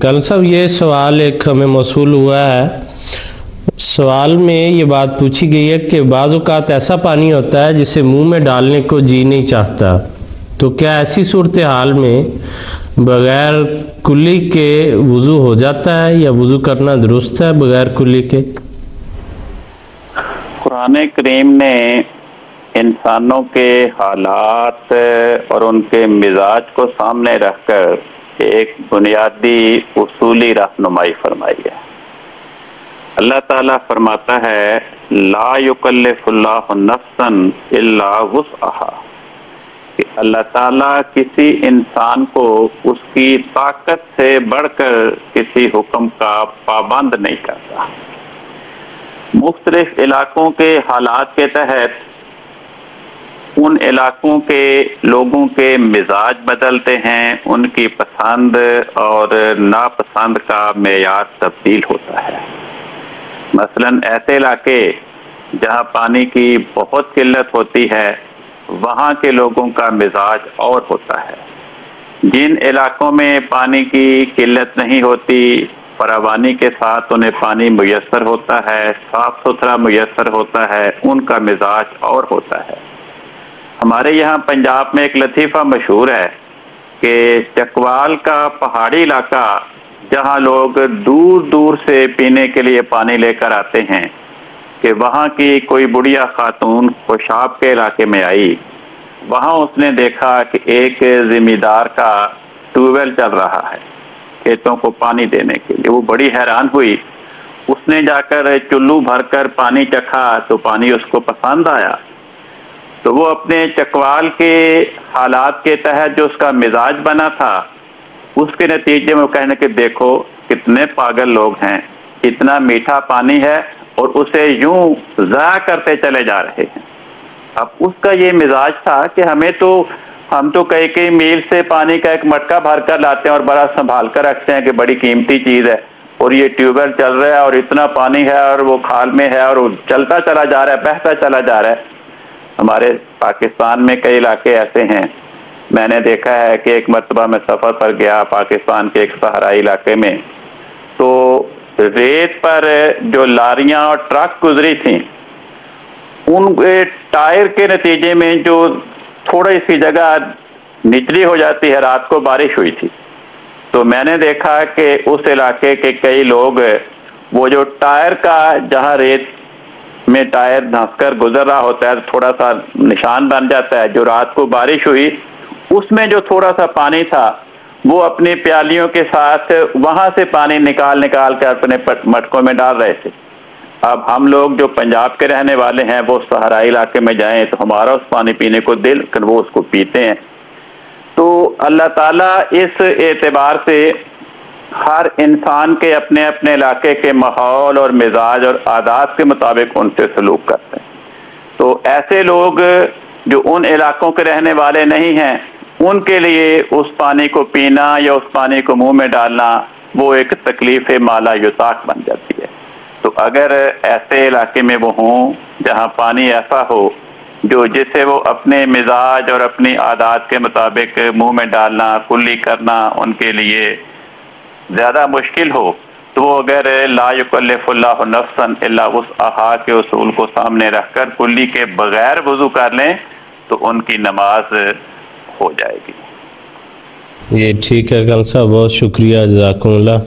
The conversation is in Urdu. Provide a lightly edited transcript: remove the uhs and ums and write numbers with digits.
کل صاحب یہ سوال ایک ہمیں موصول ہوا ہے. سوال میں یہ بات پوچھی گئی ہے کہ بعض اوقات ایسا پانی ہوتا ہے جسے منہ میں ڈالنے کو جی نہیں چاہتا، تو کیا ایسی صورتحال میں بغیر کلی کے وضو ہو جاتا ہے یا وضو کرنا درست ہے بغیر کلی کے؟ قرآن کریم نے انسانوں کے حالات اور ان کے مزاج کو سامنے رکھ کر ایک بنیادی اصولی رہنمائی فرمائی ہے. اللہ تعالیٰ فرماتا ہے لا یکلف اللہ نفسا الا وسعہا، کہ اللہ تعالیٰ کسی انسان کو اس کی طاقت سے بڑھ کر کسی حکم کا پابند نہیں کرتا. مختلف علاقوں کے حالات کے تحت ان علاقوں کے لوگوں کے مزاج بدلتے ہیں، ان کی پسند اور ناپسند کا معیار تبدیل ہوتا ہے. مثلا ایسے علاقے جہاں پانی کی بہت قلت ہوتی ہے وہاں کے لوگوں کا مزاج اور ہوتا ہے. جن علاقوں میں پانی کی قلت نہیں ہوتی، فراوانی کے ساتھ انہیں پانی میسر ہوتا ہے، صاف ستھرا میسر ہوتا ہے، ان کا مزاج اور ہوتا ہے. ہمارے یہاں پنجاب میں ایک لطیفہ مشہور ہے کہ چکوال کا پہاڑی علاقہ جہاں لوگ دور دور سے پینے کے لیے پانی لے کر آتے ہیں، کہ وہاں کی کوئی بڑھیا خاتون خوشاب کے علاقے میں آئی. وہاں اس نے دیکھا کہ ایک زمیندار کا ٹیوب ویل چل رہا ہے کھیتوں کو پانی دینے کے لیے. وہ بڑی حیران ہوئی. اس نے جا کر چلو بھر کر پانی چکھا تو پانی اس کو پسند آیا. تو وہ اپنے چکوال کے حالات کے تحت جو اس کا مزاج بنا تھا، اس کے نتیجے میں وہ کہنے کہ دیکھو کتنے پاگل لوگ ہیں، اتنا میٹھا پانی ہے اور اسے یوں ضائع کرتے چلے جا رہے ہیں. اب اس کا یہ مزاج تھا کہ ہم تو کئی میل سے پانی کا ایک مٹکا بھر کر لاتے ہیں اور بڑا سنبھال کر رکھتے ہیں کہ بڑی قیمتی چیز ہے، اور یہ ٹیوب ویل چل رہا ہے اور اتنا پانی ہے اور وہ کھال میں ہے اور وہ چلتا چلا جا رہا ہے، بہتا چلا جا رہا ہے. ہمارے پاکستان میں کئی علاقے ایسے ہیں. میں نے دیکھا ہے کہ ایک مرتبہ میں سفر پر گیا پاکستان کے ایک صحرائی علاقے میں، تو ریت پر جو لاریاں اور ٹرک گزری تھیں، ان ٹائر کے نتیجے میں جو تھوڑی سی جگہ نچلی ہو جاتی ہے، رات کو بارش ہوئی تھی، تو میں نے دیکھا کہ اس علاقے کے کئی لوگ وہ جو ٹائر کا جہاں ریت میں ٹائر دھنس کر گزر رہا ہوتا ہے تھوڑا سا نشان بن جاتا ہے، جو رات کو بارش ہوئی اس میں جو تھوڑا سا پانی تھا وہ اپنی پیالیوں کے ساتھ وہاں سے پانی نکال کر اپنے مٹکوں میں ڈال رہے تھے. اب ہم لوگ جو پنجاب کے رہنے والے ہیں وہ صحرائی علاقے میں جائیں تو ہمارا اس پانی پینے کو دل کر وہ اس کو پیتے ہیں. تو اللہ تعالیٰ اس اعتبار سے ہر انسان کے اپنے اپنے علاقے کے ماحول اور مزاج اور عادات کے مطابق ان سے سلوک کرتے ہیں. تو ایسے لوگ جو ان علاقوں کے رہنے والے نہیں ہیں، ان کے لیے اس پانی کو پینا یا اس پانی کو منہ میں ڈالنا وہ ایک تکلیف مالا یطاق بن جاتی ہے. تو اگر ایسے علاقے میں وہ ہوں جہاں پانی ایسا ہو جسے وہ اپنے مزاج اور اپنی عادات کے مطابق منہ میں ڈالنا، کلی کرنا ان کے لیے زیادہ مشکل ہو، تو وہ اگر لا یکلف اللہ نفسا الا وسعہا کے اصول کو سامنے رکھ کر کلی کے بغیر وضو کر لیں تو ان کی نماز ہو جائے گی. یہ ٹھیک ہے کل صاحب، بہت شکریہ، جزاکم اللہ.